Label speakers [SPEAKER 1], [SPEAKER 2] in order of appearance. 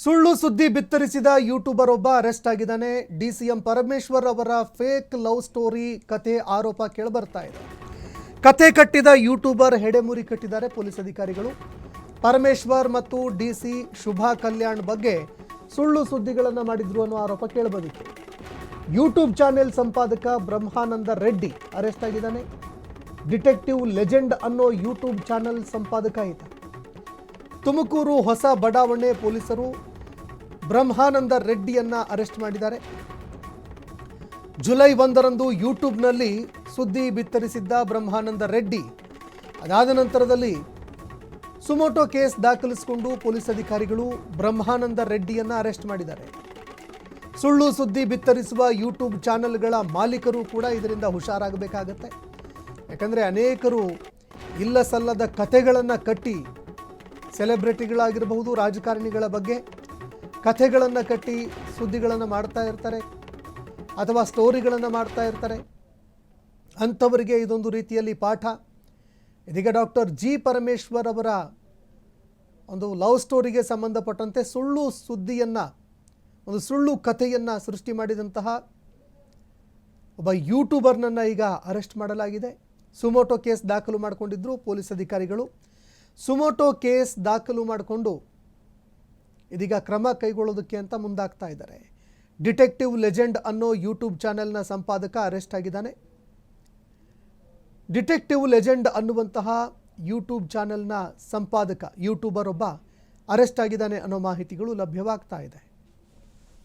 [SPEAKER 1] ಸುಳ್ಳು ಸುದ್ದಿ ಬಿತ್ತರಿಸಿದ ಯೂಟ್ಯೂಬರ್ ಒಬ್ಬ ಅರೆಸ್ಟ್ ಆಗಿದ್ದಾನೆ. ಡಿಸಿಎಂ ಪರಮೇಶ್ವರ್ ಅವರ ಫೇಕ್ ಲವ್ ಸ್ಟೋರಿ ಕಥೆ ಆರೋಪ ಕೇಳಿಬರ್ತಾ ಇದೆ. ಕಥೆ ಕಟ್ಟಿದ ಯೂಟ್ಯೂಬರ್ ಹೆಡೆಮುರಿ ಕಟ್ಟಿದ್ದಾರೆ ಪೊಲೀಸ್ ಅಧಿಕಾರಿಗಳು. ಪರಮೇಶ್ವರ್ ಮತ್ತು ಡಿಸಿ ಶುಭಾ ಕಲ್ಯಾಣ್ ಬಗ್ಗೆ ಸುಳ್ಳು ಸುದ್ದಿಗಳನ್ನು ಮಾಡಿದ್ರು ಅನ್ನೋ ಆರೋಪ ಕೇಳಿಬಂದಿತ್ತು. ಯೂಟ್ಯೂಬ್ ಚಾನೆಲ್ ಸಂಪಾದಕ ಬ್ರಹ್ಮಾನಂದ ರೆಡ್ಡಿ ಅರೆಸ್ಟ್ ಆಗಿದ್ದಾನೆ. ಡಿಟೆಕ್ಟಿವ್ ಲೆಜೆಂಡ್ ಅನ್ನೋ ಯೂಟ್ಯೂಬ್ ಚಾನೆಲ್ ಸಂಪಾದಕ ಈತ. ತುಮಕೂರು ಹೊಸ ಬಡಾವಣೆ ಪೊಲೀಸರು ಬ್ರಹ್ಮಾನಂದ ರೆಡ್ಡಿಯನ್ನ ಅರೆಸ್ಟ್ ಮಾಡಿದ್ದಾರೆ. ಜುಲೈ 1ರಂದು ಯೂಟ್ಯೂಬ್ನಲ್ಲಿ ಸುದ್ದಿ ಬಿತ್ತರಿಸಿದ್ದ ಬ್ರಹ್ಮಾನಂದ ರೆಡ್ಡಿ ಅದಾದ ನಂತರದಲ್ಲಿ ಸುಮೋಟೋ ಕೇಸ್ ದಾಖಲಿಸಿಕೊಂಡು ಪೊಲೀಸ್ ಅಧಿಕಾರಿಗಳು ಬ್ರಹ್ಮಾನಂದ ರೆಡ್ಡಿಯನ್ನ ಅರೆಸ್ಟ್ ಮಾಡಿದ್ದಾರೆ. ಸುಳ್ಳು ಸುದ್ದಿ ಬಿತ್ತರಿಸುವ ಯೂಟ್ಯೂಬ್ ಚಾನೆಲ್ಗಳ ಮಾಲೀಕರು ಕೂಡ ಇದರಿಂದ ಹುಷಾರಾಗಬೇಕಾಗತ್ತೆ. ಯಾಕಂದರೆ ಅನೇಕರು ಇಲ್ಲ ಸಲ್ಲದ ಕಥೆಗಳನ್ನು ಕಟ್ಟಿ ಸೆಲೆಬ್ರಿಟಿಗಳಾಗಿರಬಹುದು, ರಾಜಕಾರಣಿಗಳ ಬಗ್ಗೆ ಕಥೆಗಳನ್ನು ಕಟ್ಟಿ ಸುದ್ದಿಗಳನ್ನು ಮಾಡ್ತಾ ಇರ್ತಾರೆ ಅಥವಾ ಸ್ಟೋರಿಗಳನ್ನು ಮಾಡ್ತಾ ಇರ್ತಾರೆ. ಅಂಥವರಿಗೆ ಇದೊಂದು ರೀತಿಯಲ್ಲಿ ಪಾಠ. ಇದೀಗ ಡಾಕ್ಟರ್ ಜಿ ಪರಮೇಶ್ವರ್ ಅವರ ಒಂದು ಲವ್ ಸ್ಟೋರಿಗೆ ಸಂಬಂಧಪಟ್ಟಂತೆ ಸುಳ್ಳು ಸುದ್ದಿಯನ್ನು, ಒಂದು ಸುಳ್ಳು ಕಥೆಯನ್ನು ಸೃಷ್ಟಿ ಮಾಡಿದಂತಹ ಒಬ್ಬ ಯೂಟ್ಯೂಬರ್ನನ್ನು ಈಗ ಅರೆಸ್ಟ್ ಮಾಡಲಾಗಿದೆ. ಸುಮೋಟೋ ಕೇಸ್ ದಾಖಲು ಮಾಡಿಕೊಂಡಿದ್ದರು ಪೊಲೀಸ್ ಅಧಿಕಾರಿಗಳು. ಸುಮೋಟೋ ಕೇಸ್ ದಾಖಲು ಮಾಡಿಕೊಂಡು ಇದೀಗ ಕ್ರಮ ಕೈಗೊಳ್ಳೋದಕ್ಕೆ ಅಂತ ಮುಂದಾಗ್ತಾ ಇದ್ದಾರೆ. ಡಿಟೆಕ್ಟಿವ್ ಲೆಜೆಂಡ್ ಅನ್ನೋ ಯೂಟ್ಯೂಬ್ ಚಾನೆಲ್ನ ಸಂಪಾದಕ ಅರೆಸ್ಟ್ ಆಗಿದ್ದಾನೆ. ಡಿಟೆಕ್ಟಿವ್ ಲೆಜೆಂಡ್ ಅನ್ನುವಂತಹ ಯೂಟ್ಯೂಬ್ ಚಾನೆಲ್ನ ಸಂಪಾದಕ ಯೂಟ್ಯೂಬರ್ ಒಬ್ಬ ಅರೆಸ್ಟ್ ಆಗಿದ್ದಾನೆ ಅನ್ನೋ ಮಾಹಿತಿಗಳು ಲಭ್ಯವಾಗ್ತಾ ಇದೆ.